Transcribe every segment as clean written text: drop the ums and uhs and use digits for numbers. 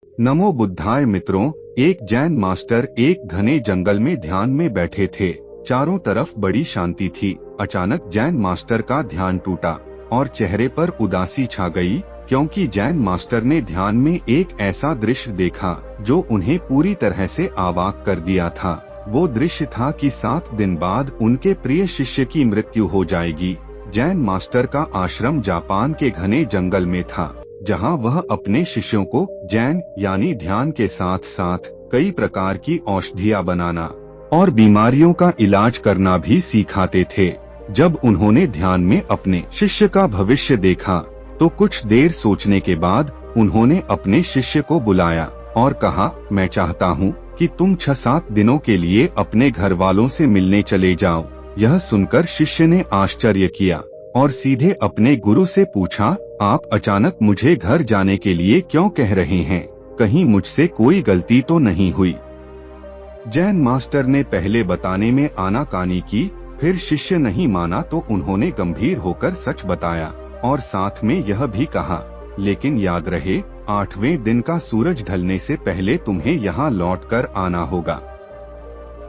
नमो बुद्धाय मित्रों, एक जैन मास्टर एक घने जंगल में ध्यान में बैठे थे। चारों तरफ बड़ी शांति थी। अचानक जैन मास्टर का ध्यान टूटा और चेहरे पर उदासी छा गई, क्योंकि जैन मास्टर ने ध्यान में एक ऐसा दृश्य देखा जो उन्हें पूरी तरह से अवाक कर दिया था। वो दृश्य था कि 7 दिन बाद उनके प्रिय शिष्य की मृत्यु हो जाएगी। जैन मास्टर का आश्रम जापान के घने जंगल में था, जहां वह अपने शिष्यों को जैन यानी ध्यान के साथ साथ कई प्रकार की औषधियां बनाना और बीमारियों का इलाज करना भी सिखाते थे। जब उन्होंने ध्यान में अपने शिष्य का भविष्य देखा तो कुछ देर सोचने के बाद उन्होंने अपने शिष्य को बुलाया और कहा, मैं चाहता हूँ कि तुम 6-7 दिनों के लिए अपने घर वालों से मिलने चले जाओ। यह सुनकर शिष्य ने आश्चर्य किया और सीधे अपने गुरु से पूछा, आप अचानक मुझे घर जाने के लिए क्यों कह रहे हैं? कहीं मुझसे कोई गलती तो नहीं हुई? जैन मास्टर ने पहले बताने में आनाकानी की, फिर शिष्य नहीं माना तो उन्होंने गंभीर होकर सच बताया और साथ में यह भी कहा, लेकिन याद रहे 8वें दिन का सूरज ढलने से पहले तुम्हें यहाँ लौटकर आना होगा।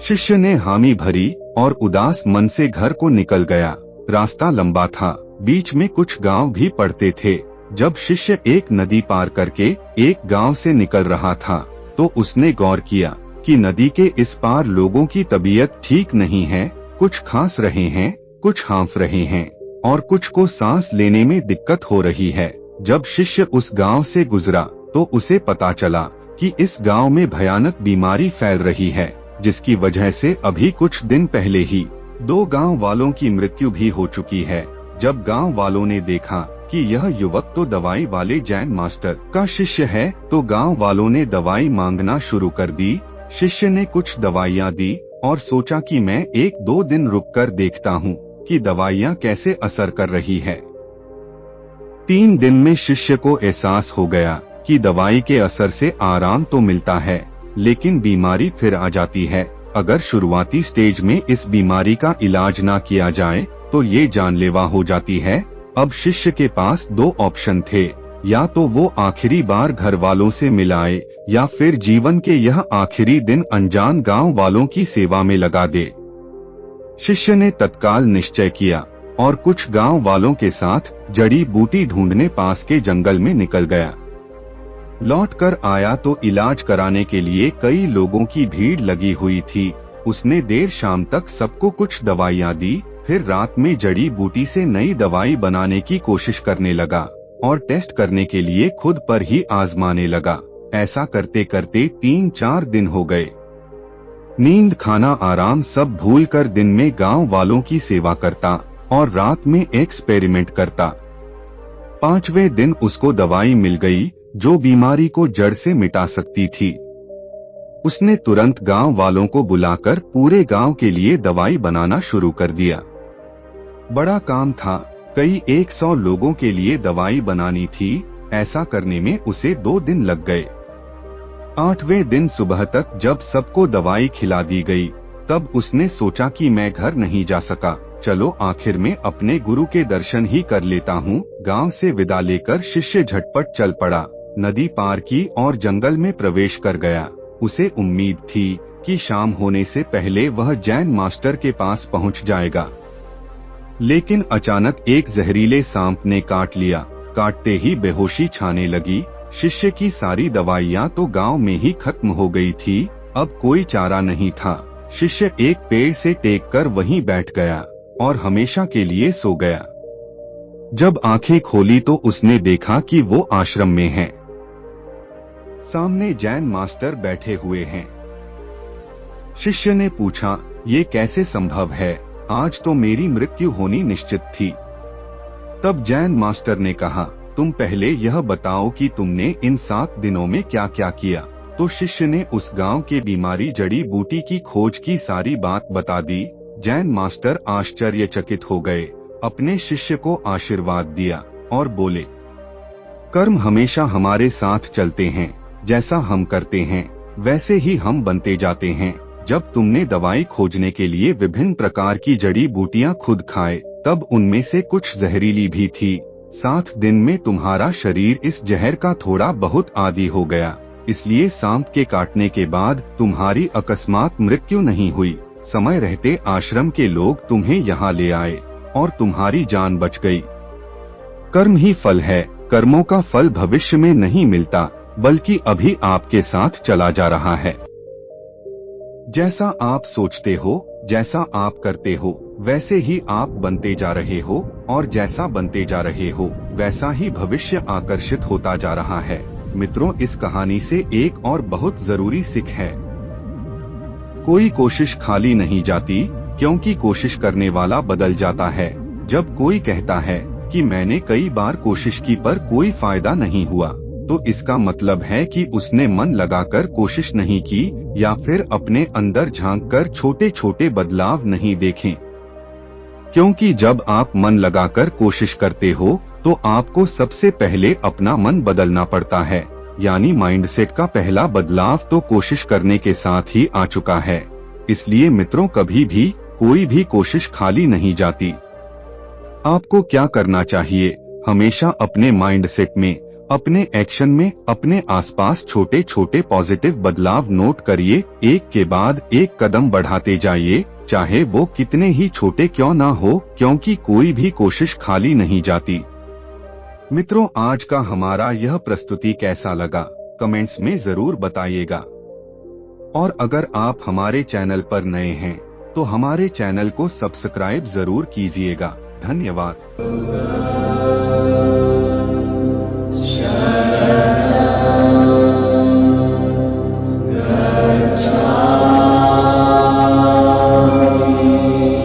शिष्य ने हामी भरी और उदास मन से घर को निकल गया। रास्ता लंबा था, बीच में कुछ गांव भी पड़ते थे। जब शिष्य एक नदी पार करके एक गांव से निकल रहा था तो उसने गौर किया कि नदी के इस पार लोगों की तबीयत ठीक नहीं है। कुछ खांस रहे हैं, कुछ हाँफ रहे हैं और कुछ को सांस लेने में दिक्कत हो रही है। जब शिष्य उस गांव से गुजरा तो उसे पता चला कि इस गांव में भयानक बीमारी फैल रही है, जिसकी वजह से अभी कुछ दिन पहले ही 2 गांव वालों की मृत्यु भी हो चुकी है। जब गांव वालों ने देखा कि यह युवक तो दवाई वाले जैन मास्टर का शिष्य है, तो गांव वालों ने दवाई मांगना शुरू कर दी। शिष्य ने कुछ दवाइयां दी और सोचा कि मैं 1-2 दिन रुककर देखता हूँ कि दवाइयां कैसे असर कर रही है। 3 दिन में शिष्य को एहसास हो गया कि दवाई के असर से आराम तो मिलता है, लेकिन बीमारी फिर आ जाती है। अगर शुरुआती स्टेज में इस बीमारी का इलाज ना किया जाए तो ये जानलेवा हो जाती है। अब शिष्य के पास 2 ऑप्शन थे, या तो वो आखिरी बार घर वालों से मिलाए या फिर जीवन के यह आखिरी दिन अनजान गांव वालों की सेवा में लगा दे। शिष्य ने तत्काल निश्चय किया और कुछ गांव वालों के साथ जड़ी बूटी ढूंढने पास के जंगल में निकल गया। लौटकर आया तो इलाज कराने के लिए कई लोगों की भीड़ लगी हुई थी। उसने देर शाम तक सबको कुछ दवाइयां दी, फिर रात में जड़ी बूटी से नई दवाई बनाने की कोशिश करने लगा और टेस्ट करने के लिए खुद पर ही आजमाने लगा। ऐसा करते करते 3-4 दिन हो गए। नींद, खाना, आराम सब भूलकर दिन में गांव वालों की सेवा करता और रात में एक्सपेरिमेंट करता। 5वें दिन उसको दवाई मिल गई जो बीमारी को जड़ से मिटा सकती थी। उसने तुरंत गांव वालों को बुलाकर पूरे गांव के लिए दवाई बनाना शुरू कर दिया। बड़ा काम था, कई 100 लोगों के लिए दवाई बनानी थी। ऐसा करने में उसे 2 दिन लग गए। 8वें दिन सुबह तक जब सबको दवाई खिला दी गई, तब उसने सोचा कि मैं घर नहीं जा सका, चलो आखिर में अपने गुरु के दर्शन ही कर लेता हूँ। गांव से विदा लेकर शिष्य झटपट चल पड़ा, नदी पार की और जंगल में प्रवेश कर गया। उसे उम्मीद थी कि शाम होने से पहले वह जैन मास्टर के पास पहुंच जाएगा, लेकिन अचानक एक जहरीले सांप ने काट लिया। काटते ही बेहोशी छाने लगी। शिष्य की सारी दवाइयां तो गांव में ही खत्म हो गई थी। अब कोई चारा नहीं था। शिष्य एक पेड़ से टेक कर वहीं बैठ गया और हमेशा के लिए सो गया। जब आंखें खोली तो उसने देखा कि वो आश्रम में है। सामने जैन मास्टर बैठे हुए हैं। शिष्य ने पूछा, ये कैसे संभव है? आज तो मेरी मृत्यु होनी निश्चित थी। तब जैन मास्टर ने कहा, तुम पहले यह बताओ कि तुमने इन 7 दिनों में क्या क्या किया। तो शिष्य ने उस गांव के बीमारी जड़ी बूटी की खोज की सारी बात बता दी। जैन मास्टर आश्चर्यचकित हो गए, अपने शिष्य को आशीर्वाद दिया और बोले, कर्म हमेशा हमारे साथ चलते हैं, जैसा हम करते हैं वैसे ही हम बनते जाते हैं। जब तुमने दवाई खोजने के लिए विभिन्न प्रकार की जड़ी बूटियां खुद खाए, तब उनमें से कुछ जहरीली भी थी। 7 दिन में तुम्हारा शरीर इस जहर का थोड़ा बहुत आदी हो गया। इसलिए सांप के काटने के बाद तुम्हारी अकस्मात मृत्यु नहीं हुई। समय रहते आश्रम के लोग तुम्हें यहाँ ले आए और तुम्हारी जान बच गई। कर्म ही फल है। कर्मों का फल भविष्य में नहीं मिलता, बल्कि अभी आपके साथ चला जा रहा है। जैसा आप सोचते हो, जैसा आप करते हो, वैसे ही आप बनते जा रहे हो, और जैसा बनते जा रहे हो, वैसा ही भविष्य आकर्षित होता जा रहा है। मित्रों, इस कहानी से एक और बहुत जरूरी सीख है। कोई कोशिश खाली नहीं जाती, क्योंकि कोशिश करने वाला बदल जाता है। जब कोई कहता है कि मैंने कई बार कोशिश की पर कोई फायदा नहीं हुआ, तो इसका मतलब है कि उसने मन लगाकर कोशिश नहीं की, या फिर अपने अंदर झांककर छोटे छोटे बदलाव नहीं देखे। क्योंकि जब आप मन लगाकर कोशिश करते हो, तो आपको सबसे पहले अपना मन बदलना पड़ता है। यानी माइंडसेट का पहला बदलाव तो कोशिश करने के साथ ही आ चुका है। इसलिए मित्रों, कभी भी कोई भी कोशिश खाली नहीं जाती। आपको क्या करना चाहिए? हमेशा अपने माइंडसेट में, अपने एक्शन में, अपने आसपास छोटे छोटे पॉजिटिव बदलाव नोट करिए। एक के बाद एक कदम बढ़ाते जाइए, चाहे वो कितने ही छोटे क्यों ना हो, क्योंकि कोई भी कोशिश खाली नहीं जाती। मित्रों, आज का हमारा यह प्रस्तुति कैसा लगा, कमेंट्स में जरूर बताइएगा। और अगर आप हमारे चैनल पर नए हैं, तो हमारे चैनल को सब्सक्राइब जरूर कीजिएगा। धन्यवाद।